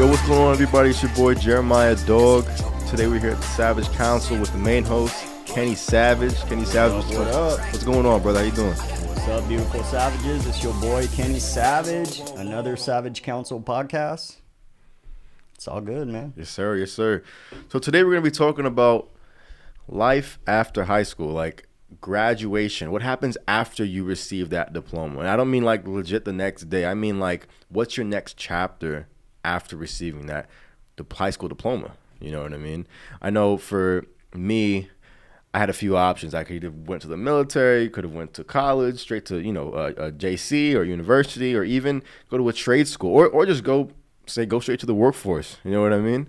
Yo, what's going on, everybody? It's your boy Jeremiah Dog. Today we're here at the Savage Council with the main host, Kenny Savage. Kenny Savage, What up? what's going on, brother? How you doing? What's up, beautiful savages? It's your boy Kenny Savage, another Savage Council podcast. It's all good, man. Yes, sir. Yes, sir. So today we're going to be talking about life after high school, like graduation. What happens after you receive that diploma? And I don't mean like legit the next day. I mean like what's your next chapter after receiving that high school diploma? You know what I mean? I know for me, I had a few options. I could either went to the military, could have went to college, straight to, a JC or university, or even go to a trade school, or just go straight to the workforce. You know what I mean?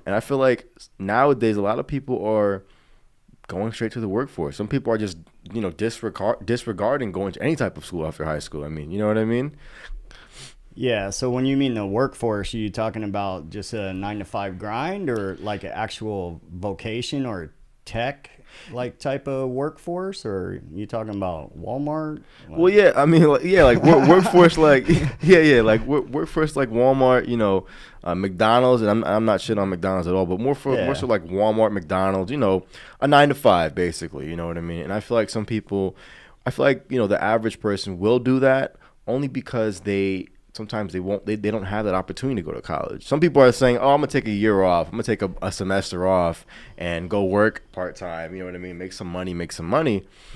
And I feel like nowadays a lot of people are going straight to the workforce. Some people are just, disregarding going to any type of school after high school. I mean, you know what I mean? Yeah, so when you mean the workforce, are you talking about just a 9-to-5 grind or like an actual vocation or tech like type of workforce, or are you talking about Walmart? Well, yeah, I mean, workforce, workforce like Walmart, McDonald's, and I'm not shit on McDonald's at all, but more so like Walmart, McDonald's, a 9-to-5 basically, you know what I mean? And I feel like the average person will do that only because sometimes they don't have that opportunity to go to college. Some people are saying, oh, I'm going to take a year off. I'm going to take a semester off and go work part-time. You know what I mean? Make some money.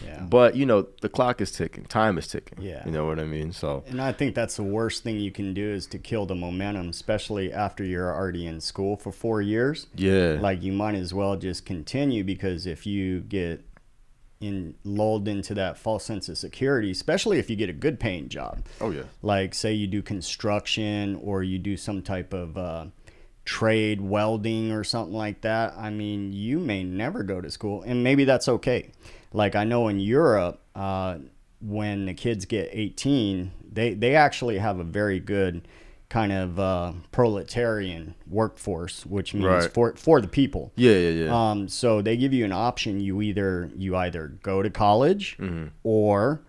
Yeah. But, the clock is ticking. Time is ticking. Yeah. You know what I mean? So. And I think that's the worst thing you can do is to kill the momentum, especially after you're already in school for 4 years. Yeah. Like, you might as well just continue, because if you get lulled into that false sense of security, especially if you get a good paying job. Oh yeah. Like say you do construction or you do some type of trade, welding or something like that. I mean, you may never go to school, and maybe that's okay. Like I know in Europe, when the kids get 18, they actually have a very good kind of proletarian workforce, which means for the people. Yeah. So they give you an option. You either go to college or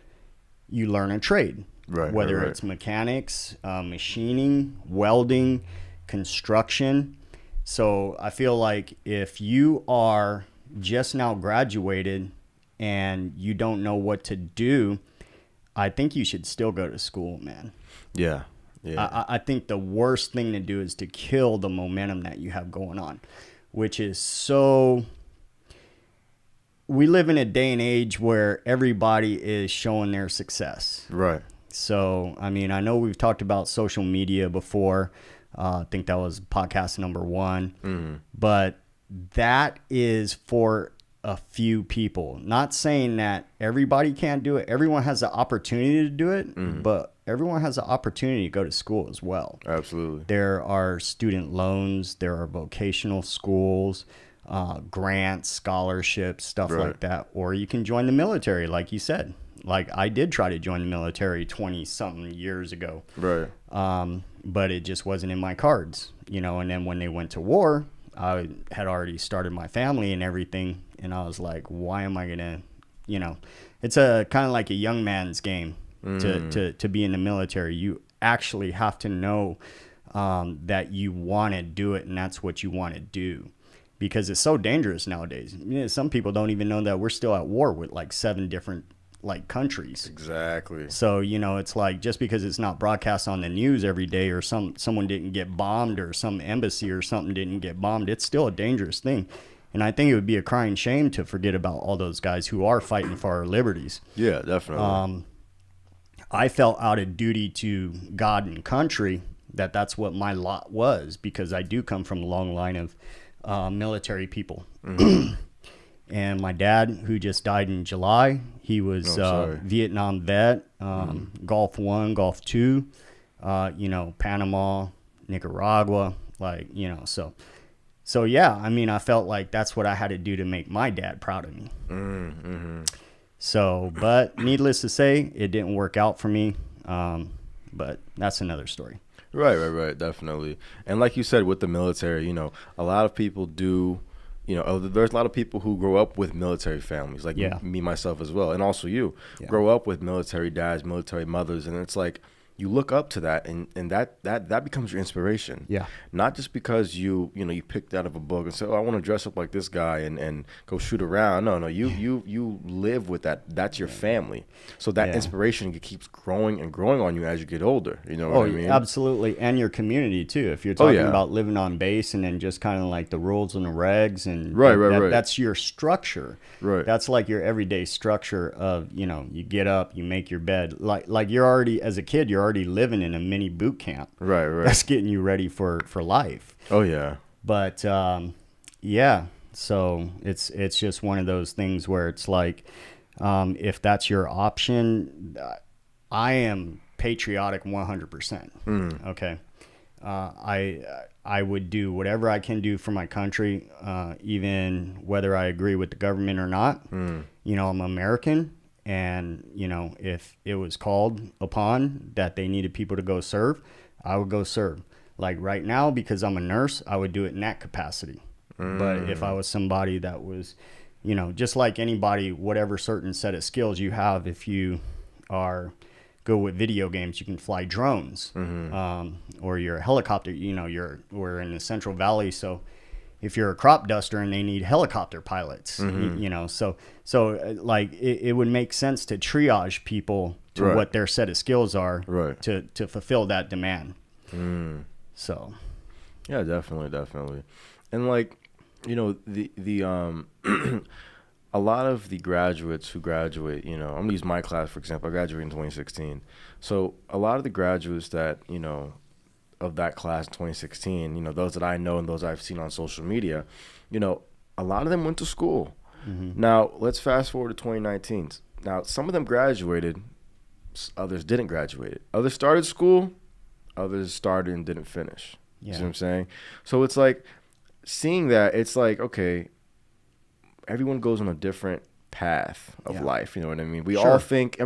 you learn a trade. Whether it's mechanics, machining, welding, construction. So I feel like if you are just now graduated and you don't know what to do, I think you should still go to school, man. Yeah. I think the worst thing to do is to kill the momentum that you have going on, which is so. We live in a day and age where everybody is showing their success. Right. So, I mean, I know we've talked about social media before. I think that was podcast number 1. But that is for a few people. Not saying that everybody can't do it. Everyone has the opportunity to do it, but everyone has the opportunity to go to school as well. Absolutely. There are student loans, there are vocational schools, grants, scholarships, stuff like that. Or you can join the military, like you said. Like I did try to join the military 20-something years ago. Right. But it just wasn't in my cards, and then when they went to war, I had already started my family and everything. And I was like, why am I going to, it's a kind of like a young man's game to be in the military. You actually have to know that you want to do it and that's what you want to do, because it's so dangerous nowadays. Some people don't even know that we're still at war with like 7 different countries. Exactly. So, it's like just because it's not broadcast on the news every day, or someone didn't get bombed, or some embassy or something didn't get bombed, it's still a dangerous thing. And I think it would be a crying shame to forget about all those guys who are fighting for our liberties. Yeah, definitely. I felt out of duty to God and country that's what my lot was, because I do come from a long line of military people. And my dad, who just died in July, he was Vietnam vet, Gulf 1, Gulf 2, Panama, Nicaragua, So yeah, I mean, I felt like that's what I had to do to make my dad proud of me. So, but needless to say, it didn't work out for me. But that's another story. Right, definitely. And like you said, with the military, a lot of people do you know, there's a lot of people who grow up with military families, like me, myself as well, and also you grow up with military dads, military mothers, and it's like you look up to that, and that becomes your inspiration. Yeah. Not just because you picked out of a book and said, oh, I want to dress up like this guy and go shoot around. No, you live with that. That's your family. So that inspiration keeps growing and growing on you as you get older. You know what I mean? Absolutely. And your community too. If you're talking about living on base and then just kind of like the rules and the regs and right. That's your structure. Right. That's like your everyday structure of, you get up, you make your bed. Like you're already, as a kid, you're already living in a mini boot camp. Right. That's getting you ready for life. Oh yeah. But so it's just one of those things where it's like, if that's your option, I am patriotic 100%. Okay. I would do whatever I can do for my country, even whether I agree with the government or not. I'm American. And, if it was called upon that they needed people to go serve, I would go serve. Like right now, because I'm a nurse, I would do it in that capacity. But if I was somebody that was, just like anybody, whatever certain set of skills you have, if you go with video games, you can fly drones, or you're a helicopter, we're in the Central Valley. So if you're a crop duster and they need helicopter pilots, so like it would make sense to triage people to what their set of skills are to fulfill that demand. So, yeah, definitely. And like, the a lot of the graduates who graduate, I'm gonna use my class, for example. I graduated in 2016. So a lot of the graduates that, of that class in 2016, those that I know and those I've seen on social media, a lot of them went to school. Now, let's fast forward to 2019. Now, some of them graduated, others didn't graduate. Others started school, others started and didn't finish. You see what I'm saying? So it's like, seeing that, it's like, okay, everyone goes on a different path of life. You know what I mean? We all think,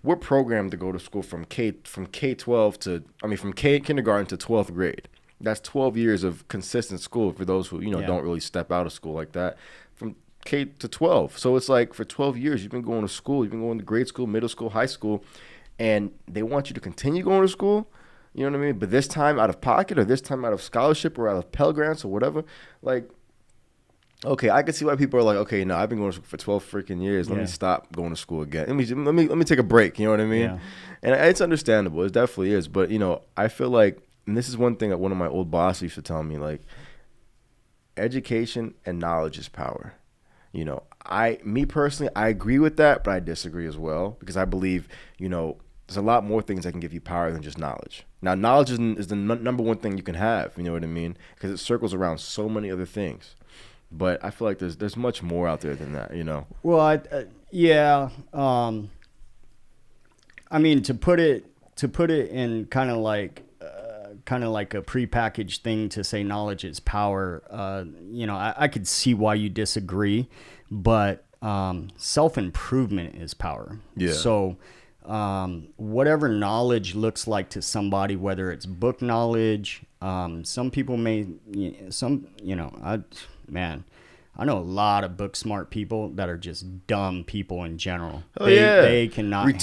we're programmed to go to school from K-12 to, from kindergarten to 12th grade. That's 12 years of consistent school for those who, don't really step out of school like that. From K to 12. So it's like for 12 years, you've been going to school. You've been going to grade school, middle school, high school, and they want you to continue going to school. You know what I mean? But this time out of pocket, or this time out of scholarship, or out of Pell Grants or whatever, like, okay, I can see why people are like, okay, no, I've been going to school for 12 freaking years. Let me stop going to school again. Let me take a break. You know what I mean? Yeah. And it's understandable. It definitely is. But, I feel like, and this is one thing that one of my old bosses used to tell me, like, education and knowledge is power. Me personally, I agree with that, but I disagree as well, because I believe, there's a lot more things that can give you power than just knowledge. Now, knowledge is the number one thing you can have. You know what I mean? Because it circles around so many other things. But I feel like there's much more out there than that, Well, to put it in kind of like a prepackaged thing to say knowledge is power. I could see why you disagree, but self-improvement is power. Yeah. So whatever knowledge looks like to somebody, whether it's book knowledge, some people may, I know a lot of book smart people that are just dumb people in general. They cannot they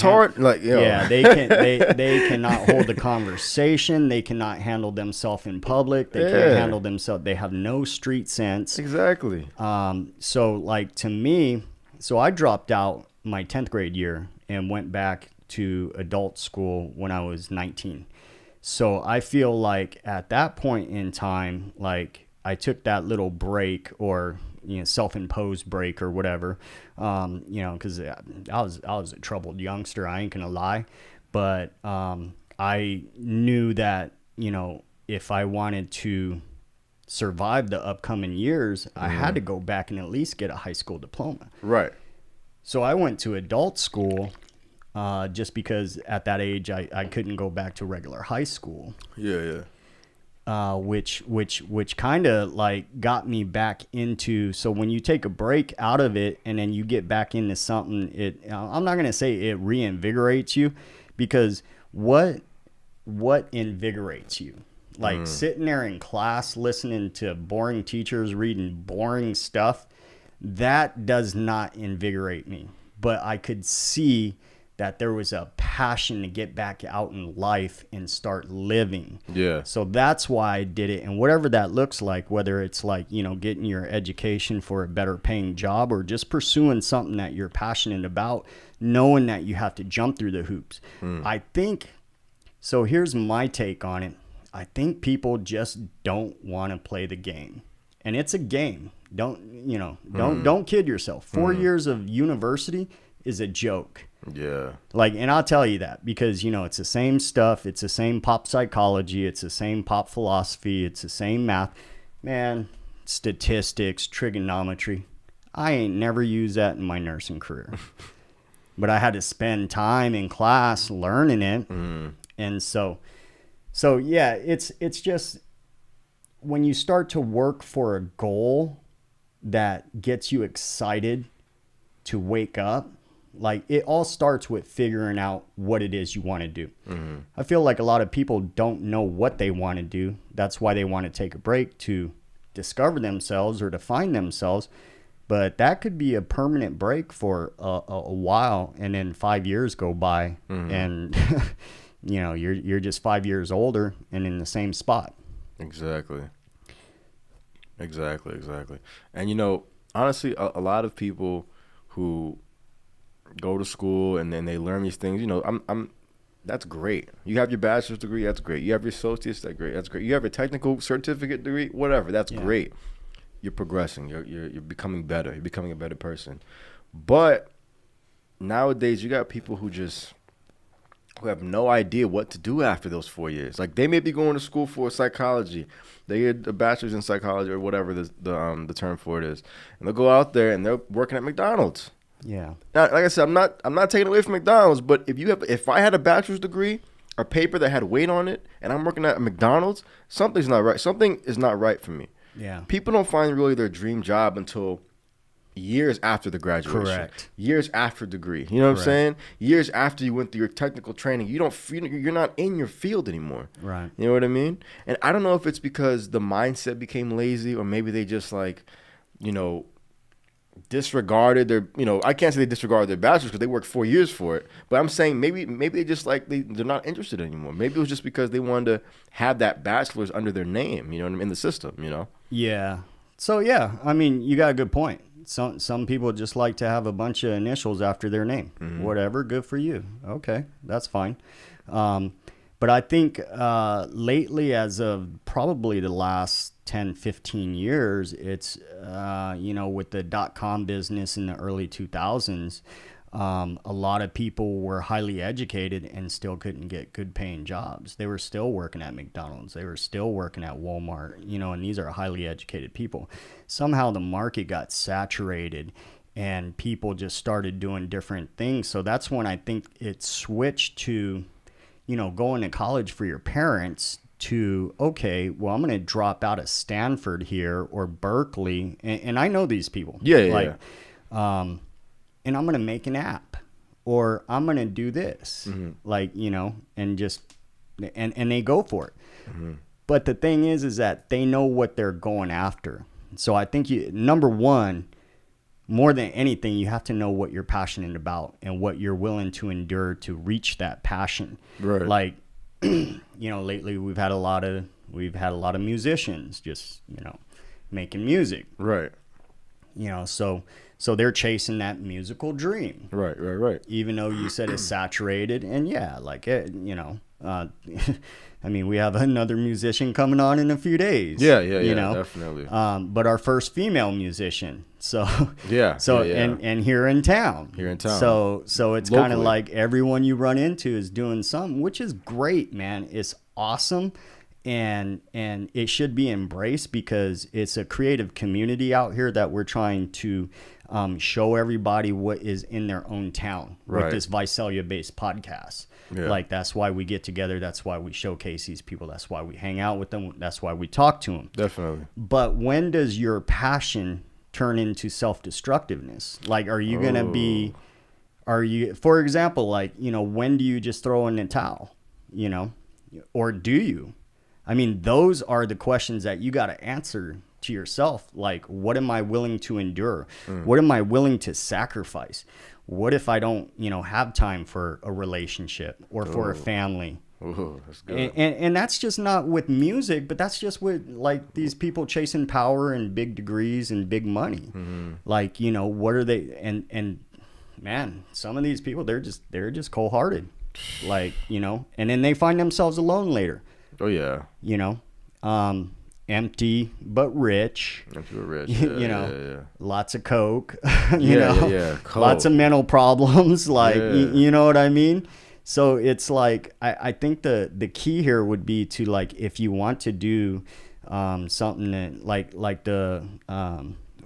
cannot hold a conversation. They cannot handle themselves in public. They can't handle themselves. They have no street sense. Exactly. So like to me, I dropped out my 10th grade year and went back to adult school when I was 19. So I feel like at that point in time, like I took that little break, or self-imposed break or whatever, because I was a troubled youngster. I ain't gonna lie, but I knew that if I wanted to survive the upcoming years, I had to go back and at least get a high school diploma. Right. So I went to adult school. Just because at that age I couldn't go back to regular high school. Yeah. Which kind of like got me back into. So when you take a break out of it and then you get back into something, I'm not gonna say it reinvigorates you, because what invigorates you? Like sitting there in class listening to boring teachers reading boring stuff, that does not invigorate me. But I could see that there was a passion to get back out in life and start living. Yeah. So that's why I did it. And whatever that looks like, whether it's like, you know, getting your education for a better paying job or just pursuing something that you're passionate about, knowing that you have to jump through the hoops. I think, so here's my take on it. I think people just don't want to play the game. And it's a game. Don't kid yourself. 4 years of university is a joke. Yeah. Like, and I'll tell you that because, you know, it's the same stuff. It's the same pop psychology. It's the same pop philosophy. It's the same math. Man, statistics, trigonometry. I ain't never used that in my nursing career. But I had to spend time in class learning it. And so yeah, it's just when you start to work for a goal that gets you excited to wake up, like it all starts with figuring out what it is you want to do. I feel like a lot of people don't know what they want to do. That's why they want to take a break to discover themselves or to find themselves. But that could be a permanent break for a while, and then 5 years go by, and you know you're just 5 years older and in the same spot. Exactly. And you know, honestly, a lot of people who go to school and then they learn these things, you know, that's great. You have your bachelor's degree, that's great. You have your associate's, that's great. You have a technical certificate degree, whatever, that's great. You're progressing. You're becoming better. You're becoming a better person. But nowadays, you got people who have no idea what to do after those 4 years. Like they may be going to school for psychology. They get a bachelor's in psychology or whatever the term for it is, and they'll go out there and they're working at McDonald's. Yeah. Now, like I said, I'm not taking away from McDonald's, but if I had a bachelor's degree, a paper that had weight on it, and I'm working at McDonald's, something's not right. Something is not right for me. Yeah. People don't find really their dream job until years after the graduation. Correct. Years after degree. You know what I'm saying? Years after you went through your technical training. You're not in your field anymore. Right. You know what I mean? And I don't know if it's because the mindset became lazy or maybe they just like, you know, disregarded their, you know, I can't say they disregarded their bachelor's because they worked 4 years for it. But I'm saying maybe they just like they're not interested anymore. Maybe it was just because they wanted to have that bachelor's under their name, you know what I mean, in the system, you know? Yeah. So yeah, I mean, you got a good point. Some people just like to have a bunch of initials after their name. Whatever, good for you. Okay, that's fine. But I think lately, as of probably the last 10, 15 years, it's, you know, with the .com business in the early 2000s, a lot of people were highly educated and still couldn't get good paying jobs. They were still working at McDonald's. They were still working at Walmart, you know, and these are highly educated people. Somehow the market got saturated and people just started doing different things. So that's when I think it switched to, you know, going to college for your parents to, okay, well, I'm going to drop out of Stanford here or Berkeley. And I know these people. Yeah. And I'm going to make an app or I'm going to do this, like, you know, and just, and they go for it. But the thing is that they know what they're going after. So I think number one, more than anything, you have to know what you're passionate about and what you're willing to endure to reach that passion. Right. Like, you know, lately we've had a lot of musicians just, you know, making music. Right. You know, so they're chasing that musical dream. Right. Even though you said it's saturated, and yeah, like it, you know, I mean, we have another musician coming on in a few days. Yeah, you know? Definitely. But our first female musician. So yeah. And here in town. So it's kind of like everyone you run into is doing something, which is great, man. It's awesome. And it should be embraced because it's a creative community out here that we're trying to show everybody what is in their own town with this Visalia based podcast. Yeah. Like, that's why we get together. That's why we showcase these people. That's why we hang out with them. That's why we talk to them. Definitely. But when does your passion turn into self-destructiveness? Like, are you going to be, for example, like, you know, when do you just throw in the towel, you know, or do you? I mean, those are the questions that you got to answer to yourself, like, what am I willing to endure? What am I willing to sacrifice? What if I don't, have time for a relationship or for a family? Ooh, that's good. And that's just not with music, but that's just with like these people chasing power and big degrees and big money. Like, what are they? And man, some of these people, they're just cold hearted, like, and then they find themselves alone later. Oh yeah. Empty but rich. Empty but rich. Yeah, lots of coke. Coke. Lots of mental problems. Like, you know what I mean? So it's like, I think the key here would be to, like, if you want to do something that like the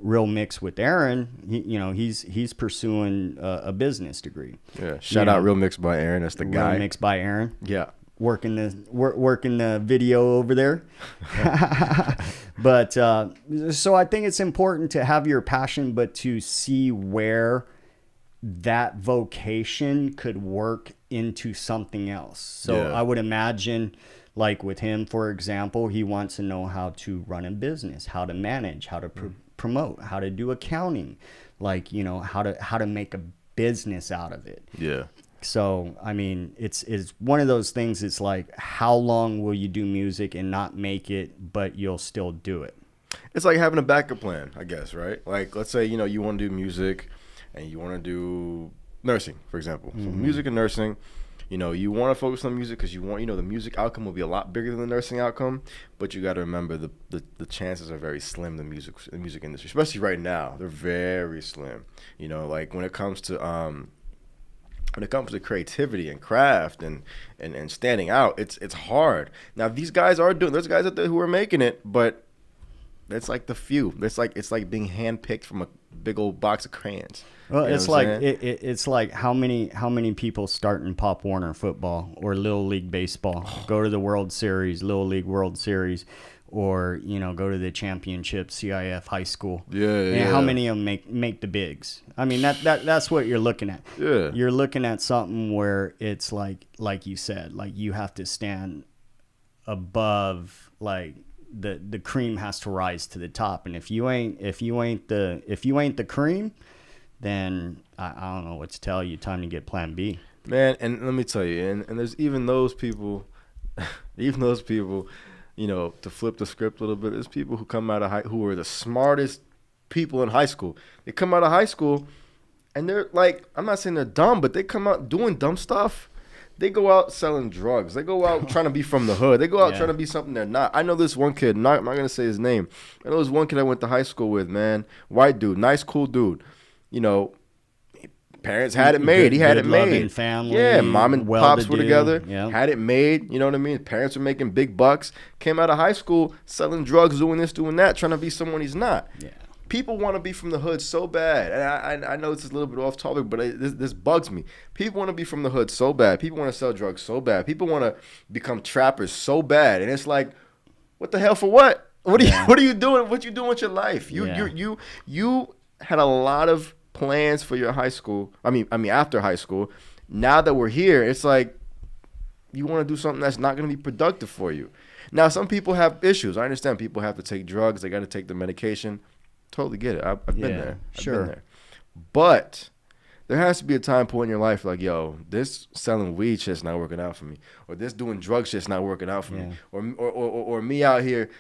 Real Mix with Aaron, he's pursuing a business degree. Yeah. Shout out Real Mix by Aaron. That's the guy. Real Mix by Aaron. Yeah. Working the video over there. But so I think it's important to have your passion, but to see where that vocation could work into something else. So I would imagine, like with him, for example, he wants to know how to run a business, how to manage, how to promote, how to do accounting, like, how to make a business out of it. Yeah. So, I mean, it's one of those things. It's like, how long will you do music and not make it, but you'll still do it? It's like having a backup plan, I guess, right? Like, let's say, you want to do music and you want to do nursing, for example. So music and nursing, you want to focus on music because you want, the music outcome will be a lot bigger than the nursing outcome. But you got to remember the chances are very slim in the music industry, especially right now. They're very slim. Like when it comes to creativity and craft and standing out, it's hard. Now these guys there's guys out there who are making it, but it's like the few. It's like being handpicked from a big old box of crayons. Well, it's like it's like how many people start in Pop Warner football or Little League baseball, go to the World Series, Little League World Series, or go to the championship CIF high school. And how many of them make the bigs? I mean, that's what you're looking at. Yeah. You're looking at something where it's like you said, like you have to stand above, like the cream has to rise to the top. And if you ain't the cream, then I don't know what to tell you. Time to get plan B. Man, and let me tell you, and there's even those people, to flip the script a little bit, there's people who come out of who are the smartest people in high school. They come out of high school and they're like, I'm not saying they're dumb, but they come out doing dumb stuff. They go out selling drugs. They go out trying to be from the hood. They go out trying to be something they're not. I know this one kid, I'm not going to say his name. I know this one kid I went to high school with, man. White dude, nice, cool dude. Parents had it made. He had it made. Family, yeah, mom and pops were together. Yeah. Had it made. You know what I mean? Parents were making big bucks. Came out of high school selling drugs, doing this, doing that, trying to be someone he's not. Yeah. People want to be from the hood so bad. And I know this is a little bit off topic, but this bugs me. People want to be from the hood so bad. People want to sell drugs so bad. People want to become trappers so bad. And it's like, what the hell for what? What are you doing? What you doing with your life? You had a lot of plans for your high school. I mean after high school. Now that we're here, it's like you want to do something that's not going to be productive for you. Now some people have issues. I understand people have to take drugs. They got to take the medication. Totally get it. I've been there. Sure. I've been there. But there has to be a time point in your life like, yo, this selling weed shit's not working out for me, or this doing drug shit's not working out for me, or me out here,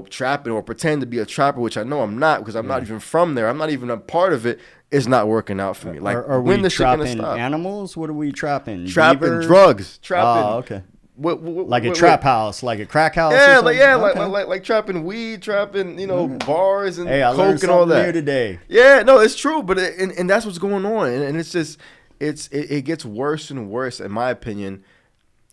trapping or pretend to be a trapper, which I know I'm not because I'm not even from there. I'm not even a part of it. It's not working out for me. Like, are when we the shit gonna trapping stop? animals? What are we trapping? Trapping Beavers? drugs. Trapping. Oh, okay. Like a trap house, like a crack house. Yeah, or like trapping weed, trapping bars and hey, I learned coke and all something that. new today. Yeah, no, it's true, but and that's what's going on, and it's just it gets worse and worse, in my opinion,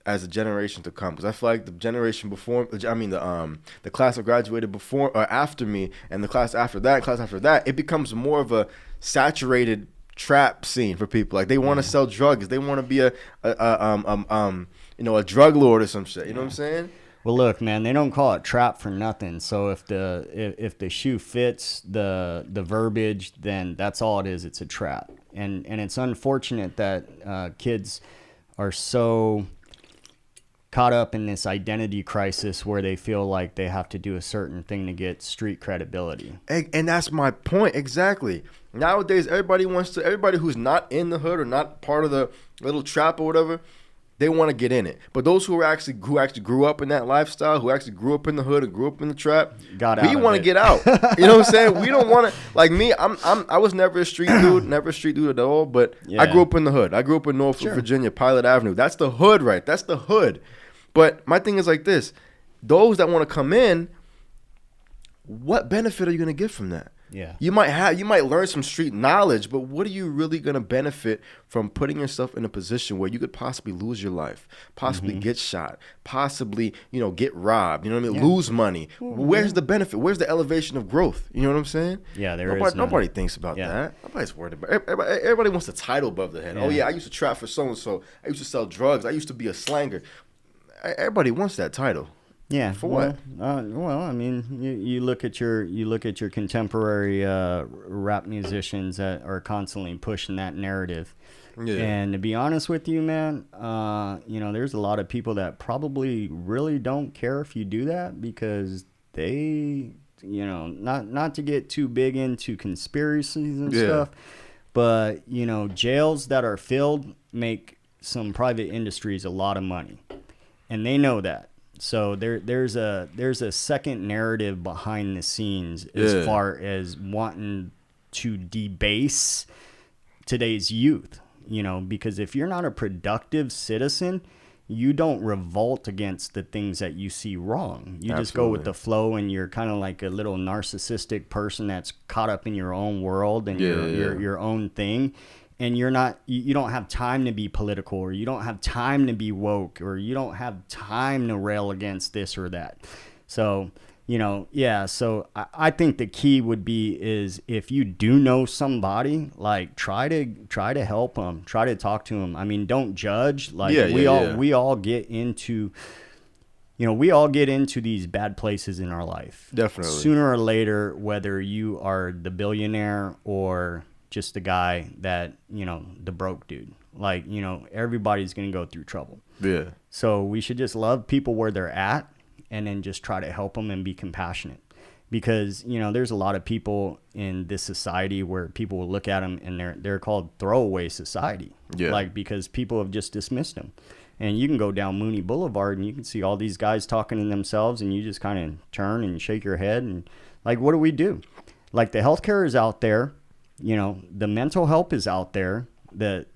as the generation to come. Because I feel like the generation before, the class that graduated before or after me, and the class after that, it becomes more of a saturated trap scene for people. Like they want to sell drugs, they want to be a drug lord or some shit. You know what I'm saying? Well, look, man, they don't call it trap for nothing. So if the shoe fits the verbiage, then that's all it is. It's a trap, and it's unfortunate that kids are so caught up in this identity crisis where they feel like they have to do a certain thing to get street credibility. And that's my point exactly. Nowadays, everybody who's not in the hood or not part of the little trap or whatever, they want to get in it. But those who actually grew up in that lifestyle, who actually grew up in the hood and grew up in the trap, we want to get out. You know what I'm saying? We don't want to, like me. I was never a street dude, at all. But yeah. I grew up in the hood. I grew up in Norfolk, Virginia, Pilot Avenue. That's the hood, right? That's the hood. But my thing is like this: those that want to come in, what benefit are you going to get from that? Yeah. You might learn some street knowledge, but what are you really going to benefit from putting yourself in a position where you could possibly lose your life, possibly get shot, possibly, get robbed, you know what I mean? Yeah. Lose money. Where's the benefit? Where's the elevation of growth? You know what I'm saying? Yeah, nobody thinks about that. Nobody's worried about it. Everybody wants the title above their head. Yeah. Oh, yeah, I used to trap for so-and-so. I used to sell drugs. I used to be a slanger. Everybody wants that title. Yeah. For what? I mean, you look at your contemporary rap musicians that are constantly pushing that narrative. Yeah. And to be honest with you, man, there's a lot of people that probably really don't care if you do that because they, not to get too big into conspiracies and stuff, but jails that are filled make some private industries a lot of money, and they know that. So there's a second narrative behind the scenes as far as wanting to debase today's youth, because if you're not a productive citizen, you don't revolt against the things that you see wrong. You just go with the flow, and you're kind of like a little narcissistic person that's caught up in your own world and your own thing. And you don't have time to be political, or you don't have time to be woke, or you don't have time to rail against this or that. So, so I think the key would be is if you do know somebody, like try to help them, try to talk to them. I mean, don't judge. Like we all get into, these bad places in our life. Definitely. Sooner or later, whether you are the billionaire or just the guy that, the broke dude, like, everybody's going to go through trouble. Yeah. So we should just love people where they're at and then just try to help them and be compassionate, because, there's a lot of people in this society where people will look at them and they're called throwaway society. Yeah. Like, because people have just dismissed them. And you can go down Mooney Boulevard and you can see all these guys talking to themselves, and you just kind of turn and shake your head and like, what do we do? Like, the healthcare is out there. The mental help is out there. The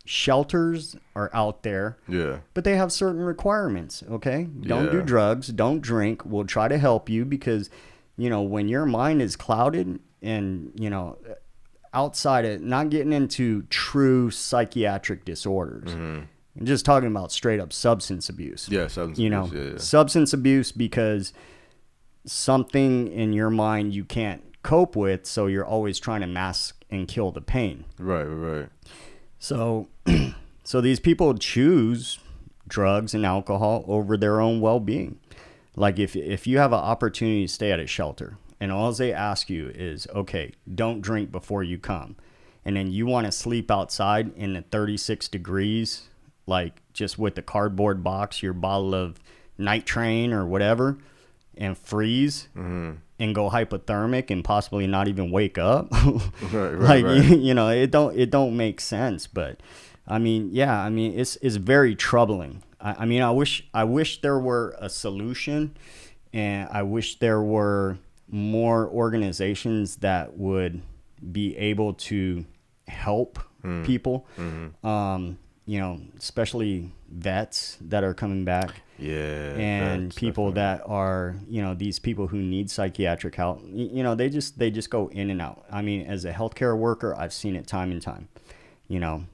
shelters are out there. Yeah. But they have certain requirements, okay? Don't do drugs. Don't drink. We'll try to help you because, when your mind is clouded and, outside of not getting into true psychiatric disorders. Mm-hmm. I'm just talking about straight up substance abuse. Yeah, substance abuse. Substance abuse because something in your mind you can't cope with, so you're always trying to mask and kill the pain. Right. So these people choose drugs and alcohol over their own well-being. Like, if you have an opportunity to stay at a shelter and all they ask you is, okay, don't drink before you come, and then you want to sleep outside in the 36 degrees, like just with the cardboard box, your bottle of Night Train or whatever, and freeze, and go hypothermic and possibly not even wake up. Right. It don't make sense. But I mean, it's very troubling. I wish there were a solution, and I wish there were more organizations that would be able to help people. Especially vets that are coming back. Yeah. And people that are, these people who need psychiatric help, they just go in and out. I mean, as a healthcare worker, I've seen it time and time.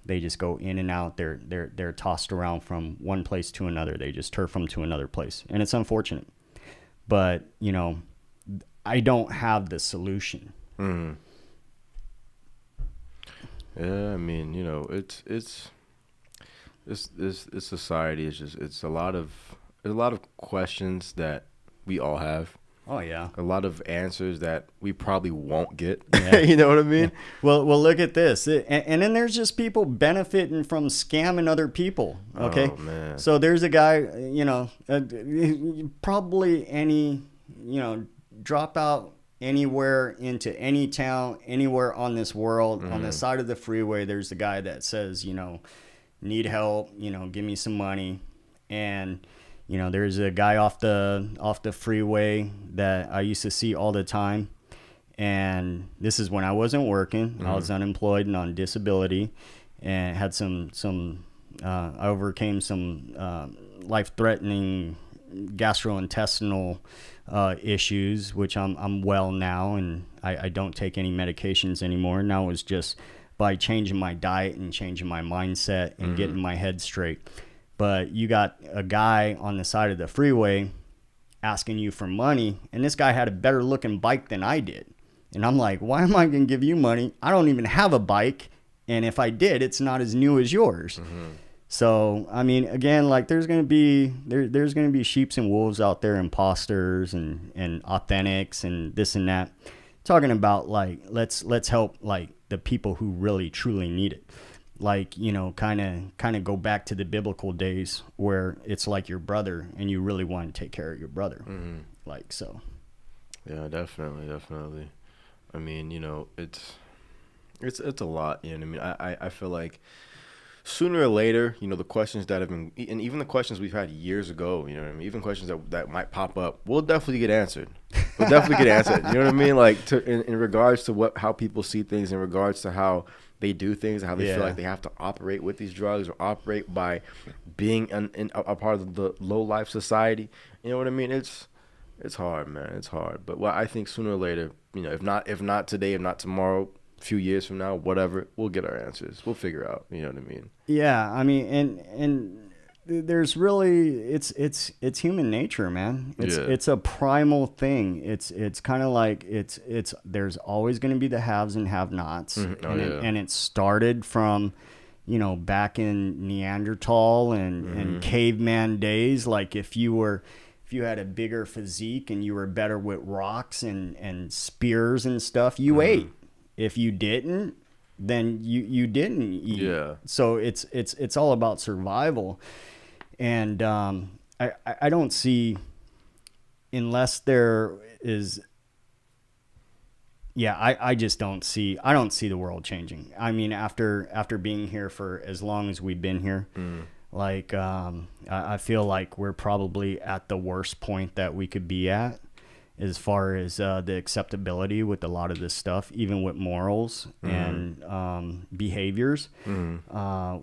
They just go in and out. They're tossed around from one place to another. They just turf them to another place. And it's unfortunate. But, I don't have the solution. Mm-hmm. Yeah, I mean, This society is just, it's a lot of questions that we all have, Oh yeah. A lot of answers that we probably won't get. Yeah. You know what I mean? Yeah. Well, look at this. And then there's just people benefiting from scamming other people. Okay. Oh, man. So there's a guy, probably drop out anywhere into any town, anywhere on this world, on the side of the freeway, there's a guy that says, need help, give me some money. And, there's a guy off the freeway that I used to see all the time. And this is when I wasn't working. I was unemployed and on disability, and had I overcame some life-threatening gastrointestinal issues, which I'm well now, and I don't take any medications anymore. Now it was just by changing my diet and changing my mindset and getting my head straight. But you got a guy on the side of the freeway asking you for money, and this guy had a better looking bike than I did. And I'm like, why am I going to give you money? I don't even have a bike. And if I did, it's not as new as yours. So, I mean, again, like there's going to be sheeps and wolves out there, imposters and authentics and this and that. Talking about like, let's help like the people who really truly need it. Like, kind of go back to the biblical days where it's like your brother and you really want to take care of your brother. Like, so. Yeah, definitely. I mean, it's a lot. You know what I mean? I feel like sooner or later, the questions that have been, and even the questions we've had years ago, you know what I mean? Even questions that might pop up, will definitely get answered. You know what I mean? Like in regards to how people see things, in regards to how they do things, how they feel like they have to operate with these drugs or operate by being a part of the low life society. You know what I mean? It's hard, man. It's hard. But I think sooner or later, if not today, if not tomorrow, a few years from now, whatever, we'll get our answers. We'll figure out. You know what I mean? Yeah, I mean, and there's really it's human nature, man. It's a primal thing. It's kind of like it's there's always going to be the haves and have-nots, and it started from back in Neanderthal and caveman days. Like if you had a bigger physique and you were better with rocks and spears and stuff, you ate. If you didn't, then you didn't eat. Yeah. So it's all about survival. And I don't see, unless there is, I just don't see the world changing. I mean, after being here for as long as we've been here, like I feel like we're probably at the worst point that we could be at, as far as the acceptability with a lot of this stuff, even with morals and behaviors,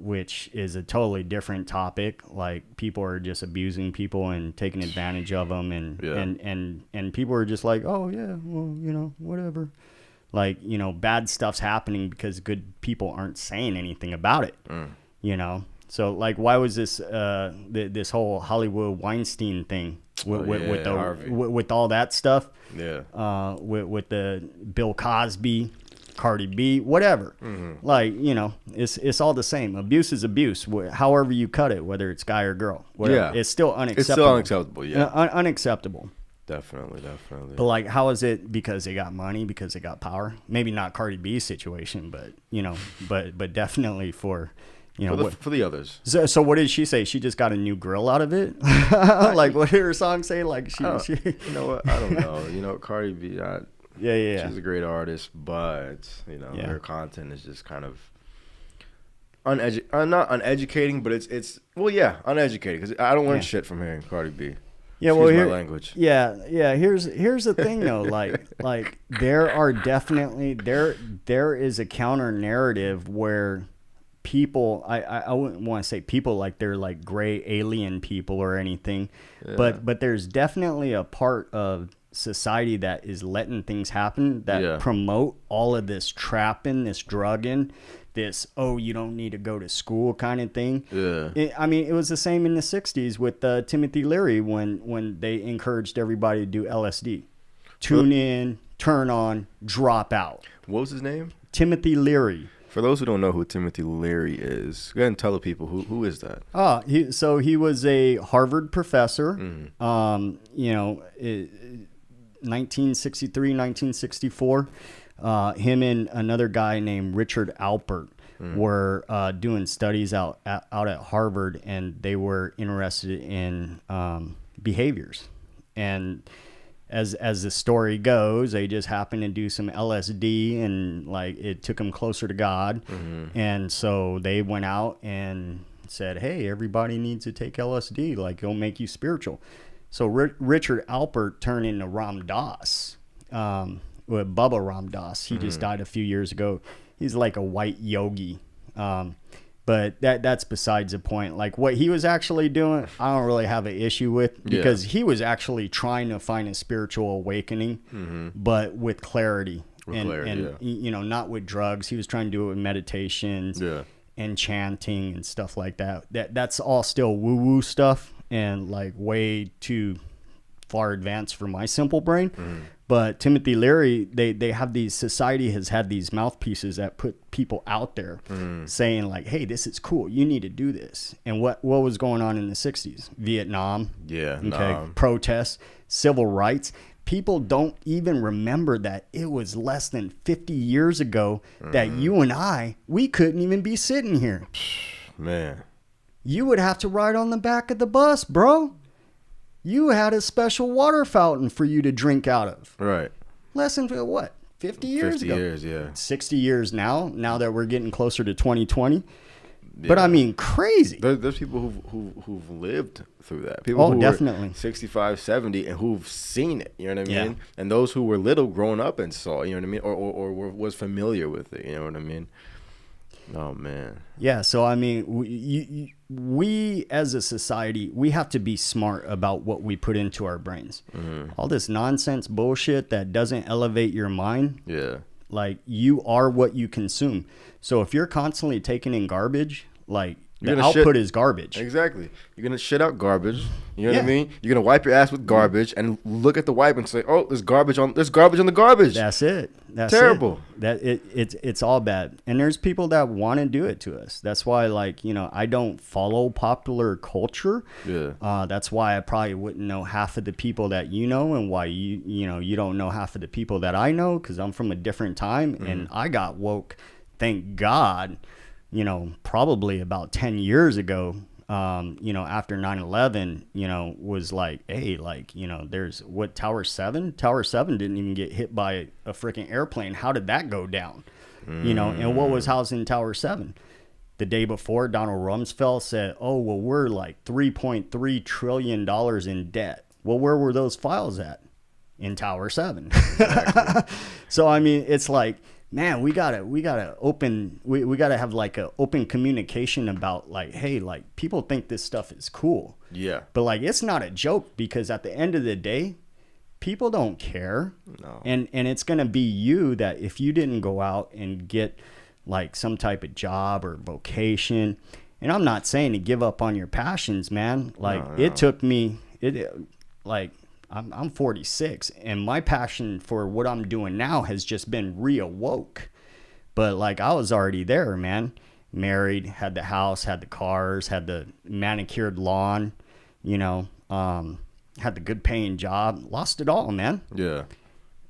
which is a totally different topic. Like people are just abusing people and taking advantage of them, and people are just like, oh yeah, well, whatever. Like, bad stuff's happening because good people aren't saying anything about it, So like, why was this this whole Hollywood Weinstein thing with all that stuff? Yeah. With the Bill Cosby, Cardi B, whatever. Like, it's all the same. Abuse is abuse, however you cut it, whether it's guy or girl. Whatever. It's still unacceptable. It's still unacceptable. Yeah. Unacceptable. Definitely. But like, how is it because they got money, because they got power? Maybe not Cardi B's situation, but but definitely for. For the others. So what did she say? She just got a new grill out of it? Like, what did her song say? Like, she you know what? I don't know. Cardi B, yeah. She's a great artist, but, her content is just kind of not uneducating, but it's uneducated, because I don't learn shit from hearing Cardi B. Yeah, excuse my language. Yeah. Here's the thing though, like there are definitely there is a counter narrative where people, I wouldn't want to say people like they're like gray alien people or anything, but there's definitely a part of society that is letting things happen that promote all of this trapping, this drugging, this you don't need to go to school kind of thing. It was the same in the 60s with Timothy Leary when they encouraged everybody to do LSD. Tune in, turn on, drop out. What was his name? Timothy Leary. For those who don't know who Timothy Leary is, go ahead and tell the people who is that. He was a Harvard professor. 1963, 1964. Him and another guy named Richard Alpert were doing studies out at Harvard, and they were interested in behaviors. And as the story goes, they just happened to do some LSD, and like it took them closer to God. And so they went out and said, hey, everybody needs to take LSD, like it'll make you spiritual. So Richard Alpert turned into Ram Dass, with Bubba Ram Dass. He just died a few years ago. He's like a white yogi. But that's besides the point. Like what he was actually doing, I don't really have an issue with, because he was actually trying to find a spiritual awakening, but with clarity. And you know, not with drugs. He was trying to do it with meditations and chanting and stuff like that. That's all still woo-woo stuff and like way too far advanced for my simple brain. But Timothy Leary, they have these, society has had these mouthpieces that put people out there saying like, hey, this is cool, you need to do this. And what was going on in the 60s? Vietnam. Protests, civil rights. People don't even remember that it was less than 50 years ago that you and we couldn't even be sitting here. Man. You would have to ride on the back of the bus, bro. You had a special water fountain for you to drink out of. Right. Less than, what, 50 years 50 ago? 50 years, yeah. 60 years now that we're getting closer to 2020. Yeah. But I mean, crazy. There's people who've lived through that. People who definitely. were 65, 70, and who've seen it, you know what I mean? Yeah. And those who were little growing up and saw it, you know what I mean? Or was familiar with it, you know what I mean? Oh, man. Yeah, so I mean, we as a society, we have to be smart about what we put into our brains. All this nonsense bullshit that doesn't elevate your mind. Yeah. Like, you are what you consume. So if you're constantly taking in garbage, like, the output is garbage. Exactly. You're going to shit out garbage. You know what I mean? You're going to wipe your ass with garbage and look at the wipe and say, oh, there's garbage on the garbage. That's it. That's terrible. It's all bad. And there's people that want to do it to us. That's why, like, you know, I don't follow popular culture. Yeah. That's why I probably wouldn't know half of the people that you know, and why you don't know half of the people that I know, because I'm from a different time and I got woke, thank God, you know, probably about 10 years ago, you know, after 9/11, you know, was like, hey, like, you know, there's what, Tower 7? Tower 7 didn't even get hit by a freaking airplane. How did that go down? You know, and what was housed in Tower 7? The day before, Donald Rumsfeld said, oh, well, we're like $3.3 trillion in debt. Well, where were those files at? In Tower 7. Exactly. So, I mean, it's like, man, we gotta have like a open communication about like, hey, like, people think this stuff is cool. Yeah. But like, it's not a joke, because at the end of the day, people don't care. No. And it's gonna be you that if you didn't go out and get like some type of job or vocation, and I'm not saying to give up on your passions, man. Like it took me, I'm 46, and my passion for what I'm doing now has just been reawoke. But like, I was already there, man. Married, had the house, had the cars, had the manicured lawn, you know, had the good paying job, lost it all, man. Yeah.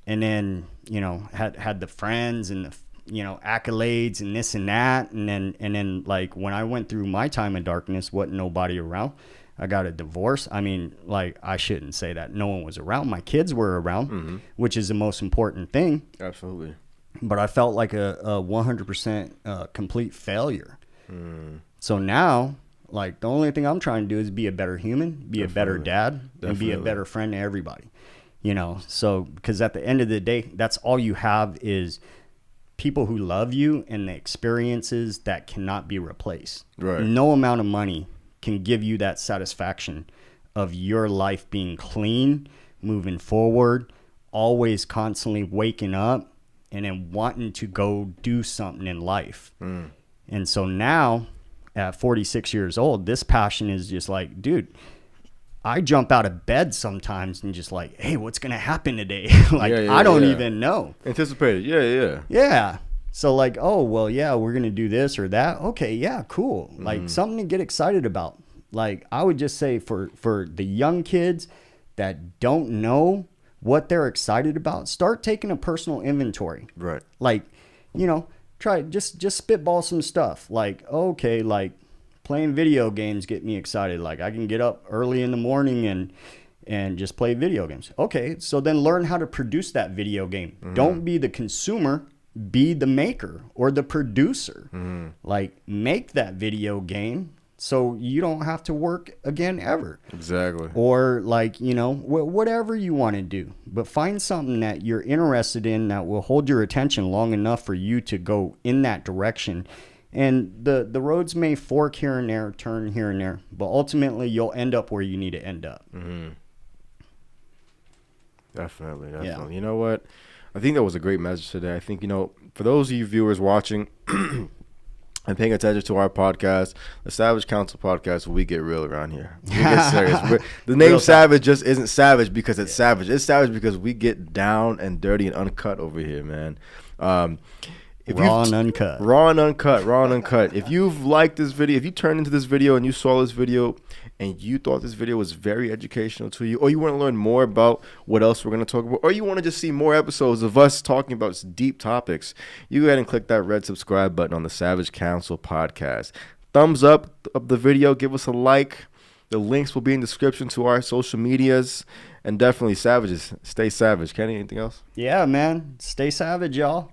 And then, you know, had the friends and the, you know, accolades and this and that. And then like, when I went through my time of darkness, wasn't nobody around. I got a divorce. I mean, like, I shouldn't say that. No one was around. My kids were around, which is the most important thing. Absolutely. But I felt like a 100% complete failure. So now, like, the only thing I'm trying to do is be a better human, be a better dad, and be a better friend to everybody. You know, so, because at the end of the day, that's all you have is people who love you and the experiences that cannot be replaced. Right. No amount of money can give you that satisfaction of your life being clean, moving forward, always constantly waking up and then wanting to go do something in life. And so now at 46 years old, this passion is just like, dude, I jump out of bed sometimes and just like, hey, what's going to happen today? Like, I don't even know. Anticipated. Yeah. Yeah. So like, oh, well, yeah, we're going to do this or that. Okay, yeah, cool. Like, something to get excited about. Like, I would just say for the young kids that don't know what they're excited about, start taking a personal inventory. Right. Like, you know, try just spitball some stuff. Like, okay, like playing video games get me excited. Like I can get up early in the morning and just play video games. Okay, so then learn how to produce that video game. Don't be the consumer, be the maker or the producer. Like make that video game so you don't have to work again ever. Exactly. Or like, you know, whatever you want to do, but find something that you're interested in that will hold your attention long enough for you to go in that direction. And the roads may fork here and there, turn here and there, but ultimately you'll end up where you need to end up. Definitely. Yeah. You know what? I think that was a great message today. I think, you know, for those of you viewers watching and paying attention to our podcast, the Savage Council podcast, we get real around here. We get serious. The name Savage just isn't savage because it's savage. It's savage because we get down and dirty and uncut over here, man. Raw and uncut. Raw and uncut. If you've liked this video, if you turned into this video and you saw this video and you thought this video was very educational to you, or you want to learn more about what else we're going to talk about, or you want to just see more episodes of us talking about deep topics, you go ahead and click that red subscribe button on the Savage Council podcast. Thumbs up of the video. Give us a like. The links will be in the description to our social medias. And definitely, savages, stay savage. Kenny, anything else? Yeah, man. Stay savage, y'all.